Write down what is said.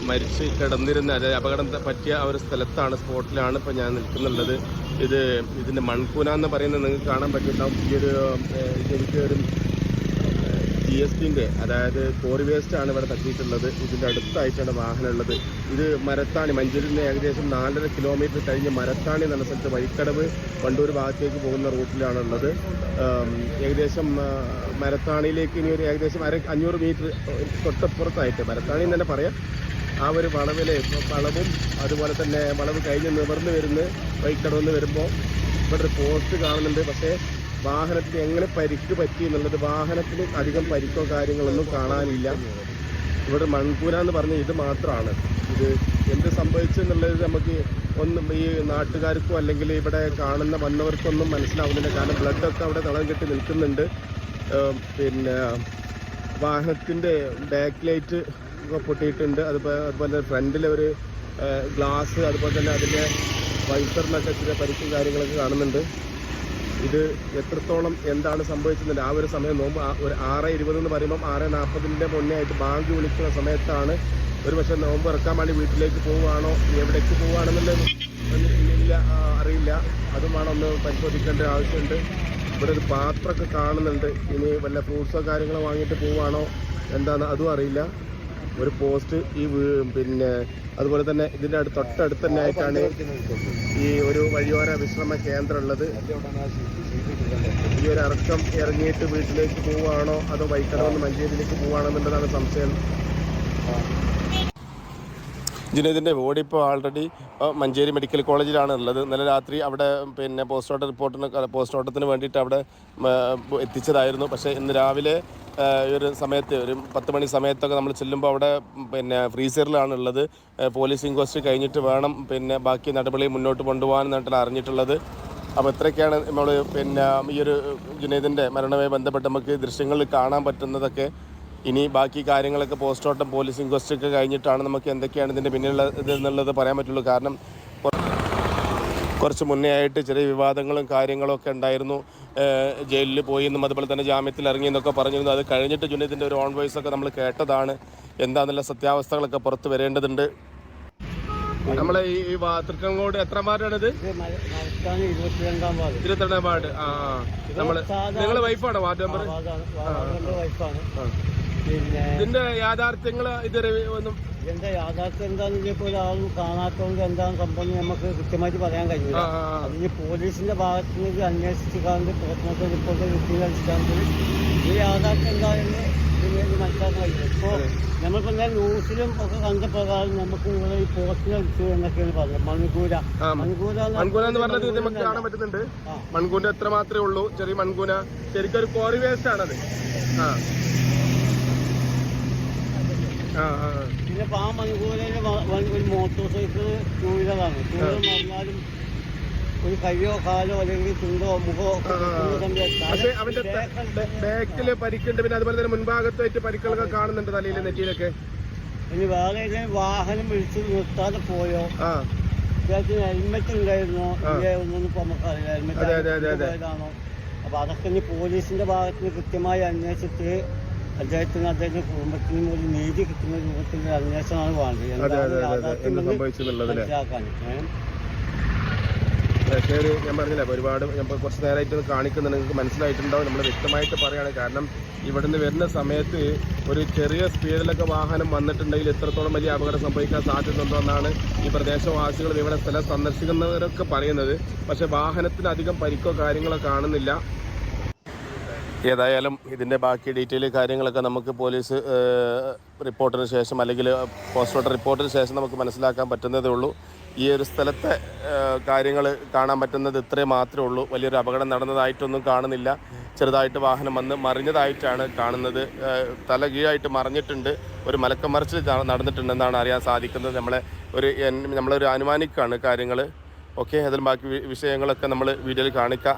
മരിച്ച് കിടന്നിരുന്ന അതായത് അപകടം പറ്റിയ ആ ഒരു സ്ഥലത്താണ്, സ്പോട്ടിലാണ് ഇപ്പോൾ ഞാൻ നിൽക്കുന്നുള്ളത്. ഇതിൻ്റെ മൺകൂന എന്ന് പറയുന്നത് നിങ്ങൾക്ക് കാണാൻ പറ്റുന്നുണ്ടാവും. ഈ ഒരു ശരിക്കും ഒരു GSTൻ്റെ അതായത് കോറി വേസ്റ്റാണ് ഇവിടെ തട്ടിയിട്ടുള്ളത്. ഇതിൻ്റെ അടുത്തായിട്ടാണ് വാഹനം ഉള്ളത്. ഇത് മരത്താണി, മഞ്ചേരിയിൽ നിന്ന് ഏകദേശം 4.5 കിലോമീറ്റർ കഴിഞ്ഞ് മരത്താണി എന്ന സ്ഥലത്ത് വഴിക്കടവ് വണ്ടൂർ ഭാഗത്തേക്ക് പോകുന്ന റൂട്ടിലാണുള്ളത്. ഏകദേശം മരത്താണിയിലേക്ക് ഇനി ഒരു ഏകദേശം 500 മീറ്റർ തൊട്ടപ്പുറത്തായിട്ട് മരത്താണി എന്ന് തന്നെ പറയാം. ആ ഒരു വളവിലെ വളവും അതുപോലെ തന്നെ വളവ് കഴിഞ്ഞ് നിവർന്ന് വരുന്ന വഴിക്കടവെന്ന് വരുമ്പോൾ ഇവിടെ ഒരു പോസ്റ്റ് കാണുന്നുണ്ട്. പക്ഷേ വാഹനത്തിന് എങ്ങനെ പരിക്ക് പറ്റി എന്നുള്ളത്, വാഹനത്തിന് അധികം പരിക്കോ കാര്യങ്ങളൊന്നും കാണാനില്ല. ഇവിടെ മൺകൂന എന്ന് പറഞ്ഞ ഇത് മാത്രമാണ്. ഇത് എന്ത് സംഭവിച്ചെന്നുള്ളത് നമുക്ക് ഒന്നും ഈ നാട്ടുകാർക്കോ അല്ലെങ്കിൽ ഇവിടെ വന്നവർക്കൊന്നും മനസ്സിലാവുന്നില്ല. കാരണം ബ്ലഡൊക്കെ അവിടെ തളം കെട്ടി നിൽക്കുന്നുണ്ട്. പിന്നെ വാഹനത്തിൻ്റെ ബാക്ക് ലൈറ്റ് പൊട്ടിയിട്ടുണ്ട്. അതുപോലെ ഫ്രണ്ടിലെ ഒരു ഗ്ലാസ്, അതുപോലെ തന്നെ അതിൻ്റെ വൈസറിനൊക്കെ ചില പരിക്കും കാര്യങ്ങളൊക്കെ കാണുന്നുണ്ട്. ഇത് എത്രത്തോളം എന്താണ് സംഭവിച്ചത് ആ ഒരു സമയം നോമ്പ് ഒരു 6:20 എന്ന് പറയുമ്പം 6:40 മുന്നേ ആയിട്ട് ബാങ്ക് വിളിക്കുന്ന സമയത്താണ്. ഒരു പക്ഷേ നോമ്പ് ഇറക്കാൻ വേണ്ടി വീട്ടിലേക്ക് പോവുകയാണോ എവിടേക്ക് പോവുകയാണെന്നുള്ളത് അറിയില്ല. അതും വേണം ഒന്ന് പരിശോധിക്കേണ്ട ആവശ്യമുണ്ട്. ഇവിടെ ഒരു പാത്രമൊക്കെ കാണുന്നുണ്ട്. ഇനി വല്ല ഫ്രൂട്ട്സോ കാര്യങ്ങളോ വാങ്ങിയിട്ട് പോവുകയാണോ എന്താണെന്ന് അതും അറിയില്ല. ഒരു പോസ്റ്റ് പിന്നെ അതുപോലെ തന്നെ ഇതിൻ്റെ തൊട്ടടുത്ത് തന്നെ ആയിട്ടാണ് ഈ ഒരു വഴിയോര വിശ്രമ കേന്ദ്രം ഉള്ളത്. ഈ ഒരു ഇറക്കം ഇറങ്ങിയിട്ട് വീട്ടിലേക്ക് പോവുകയാണോ അതോ വൈക്കടവെന്ന് മഞ്ചേരിയിലേക്ക് പോവുകയാണോ എന്നുള്ളതാണ് സംശയം. ജുനൈദിൻ്റെ ബോഡി ഇപ്പോൾ ആൾറെഡി മഞ്ചേരി മെഡിക്കൽ കോളേജിലാണ് ഉള്ളത്. ഇന്നലെ രാത്രി അവിടെ പിന്നെ പോസ്റ്റ്മോർട്ടത്തിന് വേണ്ടിയിട്ട് അവിടെ എത്തിച്ചതായിരുന്നു. പക്ഷേ ഇന്ന് രാവിലെ ഒരു സമയത്ത് ഒരു 10 മണി സമയത്തൊക്കെ നമ്മൾ ചെല്ലുമ്പോൾ അവിടെ പിന്നെ ഫ്രീസറിലാണ് ഉള്ളത്. പോലീസ് ഇൻക്വസ്റ്റ് കഴിഞ്ഞിട്ട് വേണം പിന്നെ ബാക്കി നടപടി മുന്നോട്ട് കൊണ്ടുപോകാനെന്നായിട്ടാണ് അറിഞ്ഞിട്ടുള്ളത്. അപ്പോൾ ഇത്രയൊക്കെയാണ് നമ്മൾ പിന്നെ ഈ ഒരു ജുനൈദിൻ്റെ മരണവുമായി ബന്ധപ്പെട്ട് നമുക്ക് ദൃശ്യങ്ങളിൽ കാണാൻ പറ്റുന്നതൊക്കെ. ഇനി ബാക്കി കാര്യങ്ങളൊക്കെ പോസ്റ്റ്മോർട്ടം പോലീസ് ഇൻക്വസ്റ്റ് ഒക്കെ കഴിഞ്ഞിട്ടാണ് നമുക്ക് എന്തൊക്കെയാണ് ഇതിൻ്റെ പിന്നിലുള്ള ഇതെന്നുള്ളത് പറയാൻ പറ്റുള്ളൂ. കാരണം കുറച്ച് മുന്നേ ആയിട്ട് ചെറിയ വിവാദങ്ങളും കാര്യങ്ങളൊക്കെ ഉണ്ടായിരുന്നു. ജയിലിൽ പോയി എന്നും അതുപോലെ തന്നെ ജാമ്യത്തിൽ ഇറങ്ങി എന്നൊക്കെ പറഞ്ഞിരുന്നു. അത് കഴിഞ്ഞിട്ട് ജുനൈദിൻ്റെ ഒരു ഓൺ വോയിസ് ഒക്കെ നമ്മൾ കേട്ടതാണ്. എന്താണെന്നുള്ള സത്യാവസ്ഥകളൊക്കെ പുറത്ത് വരേണ്ടതുണ്ട്. നമ്മളെ ഈ തൃക്കങ്കോട് എത്ര വാർഡാണിത്? 22ാം വാർഡ്. നിങ്ങളെ വൈഫാണോ വാർഡ് മെമ്പർ? ഇതിന്റെ യാഥാർത്ഥ്യങ്ങൾ ഇതുവരെ ഒന്നും ഇതിന്റെ യാഥാർത്ഥ്യം എന്താണെന്ന് ഇപ്പോൾ ഒരാളും കാണാത്തതുകൊണ്ട് എന്താണ് സംഭവം നമുക്ക് കൃത്യമായിട്ട് പറയാൻ കഴിയില്ല. അതിന് പോലീസിന്റെ ഭാഗത്ത് നിന്ന് അന്വേഷിച്ച് കാണുന്നത് പോസ്റ്റ്മോർട്ടം റിപ്പോർട്ട് കിട്ടിയ അടിസ്ഥാനത്തിൽ ഈ യാഥാർത്ഥ്യം എന്താണെന്ന് മനസ്സിലാക്കാൻ കഴിയില്ല. ഇപ്പോൾ നമ്മളിപ്പോൾ ഞാൻ ന്യൂസിലും ഒക്കെ കണ്ട പ്രകാരം നമുക്ക് ഇവിടെ ഈ പോസ്റ്റിൽ അടിച്ചു എന്നൊക്കെയാണ് പറഞ്ഞത്. മൺകൂന എന്ന് പറഞ്ഞത് നമുക്ക് കാണാൻ പറ്റുന്നുണ്ട്. മൺകൂന എത്ര മാത്രമേ ഉള്ളൂ, ചെറിയ മൺകൂന. ശരിക്കും ഒരു കോറി വേസ്റ്റ് ആണത്. പിന്നെ ആ മൺകൂനയില് ഒരു മോട്ടോർ സൈക്കിൾ 2 വീലറാണ്. 2 വീലർ പറഞ്ഞാലും ഒരു കയ്യോ കാലോ അല്ലെങ്കിൽ ചുണ്ടോ മുഖോ ബാക്കില് പരിക്കുണ്ട്. പിന്നെ അതുപോലെ തന്നെ മുൻഭാഗത്തായിട്ട് പരിക്കുകളൊക്കെ കാണുന്നുണ്ട് തലയിലെ നെറ്റിയിലൊക്കെ. ഇനി വേറെ ഏതെങ്കിലും വാഹനം വിളിച്ച് നിർത്താതെ പോയോ, അദ്ദേഹത്തിന് ഹെൽമെറ്റ് ഉണ്ടായിരുന്നോ ഇല്ലായിരുന്നൊന്നും ഇപ്പൊ നമുക്കറിയില്ല. ഹെൽമെറ്റ് ആണോ? അപ്പൊ അതൊക്കെ ഇനി പോലീസിന്റെ ഭാഗത്ത് നിന്ന് കൃത്യമായി അന്വേഷിച്ചിട്ട് അദ്ദേഹത്തിന്റെ കുടുംബത്തിനും ഒരു നീതി കിട്ടുന്ന രൂപത്തിലുള്ള അന്വേഷണമാണ് വേണ്ടത്. മനസ്സിലാക്കാൻ ഞാൻ പറഞ്ഞില്ല, ഒരുപാട് കുറച്ച് നേരമായിട്ട് കാണിക്കുന്നുണ്ട്. നിങ്ങൾക്ക് മനസ്സിലായിട്ടുണ്ടാവും. നമ്മൾ വ്യക്തമായിട്ട് പറയുകയാണ്. കാരണം ഇവിടുന്ന് വരുന്ന സമയത്ത് ഒരു ചെറിയ സ്പീഡിലൊക്കെ വാഹനം വന്നിട്ടുണ്ടെങ്കിൽ എത്രത്തോളം വലിയ അപകടം സംഭവിക്കാൻ സാധ്യതയുണ്ടോ എന്നാണ് ഈ പ്രദേശവാസികൾ ഇവിടെ സ്ഥലം സന്ദർശിക്കുന്നവരൊക്കെ പറയുന്നത്. പക്ഷേ വാഹനത്തിന് അധികം പരിക്കോ കാര്യങ്ങളോ കാണുന്നില്ല. ഏതായാലും ഇതിൻ്റെ ബാക്കി ഡീറ്റെയിൽ കാര്യങ്ങളൊക്കെ നമുക്ക് പോലീസ് റിപ്പോർട്ടിന് ശേഷം അല്ലെങ്കിൽ പോസ്റ്റ്മോർട്ടം റിപ്പോർട്ടിന് ശേഷം നമുക്ക് മനസ്സിലാക്കാൻ പറ്റുന്നതേ ഉള്ളൂ. ഈ ഒരു സ്ഥലത്തെ കാര്യങ്ങൾ കാണാൻ പറ്റുന്നത് ഇത്രയും മാത്രമേ ഉള്ളൂ. വലിയൊരു അപകടം നടന്നതായിട്ടൊന്നും കാണുന്നില്ല. ചെറുതായിട്ട് വാഹനം വന്ന് മറിഞ്ഞതായിട്ടാണ് കാണുന്നത്. തല കീഴായിട്ട് മറിഞ്ഞിട്ടുണ്ട്. ഒരു മലക്കം മറിച്ചിൽ നടന്നിട്ടുണ്ടെന്നാണ് അറിയാൻ സാധിക്കുന്നത്. നമ്മളൊരു അനുമാനിക്കാണ് കാര്യങ്ങൾ. ഓക്കെ, അതിൽ ബാക്കി വിഷയങ്ങളൊക്കെ നമ്മൾ വീഡിയോയിൽ കാണിക്കാം.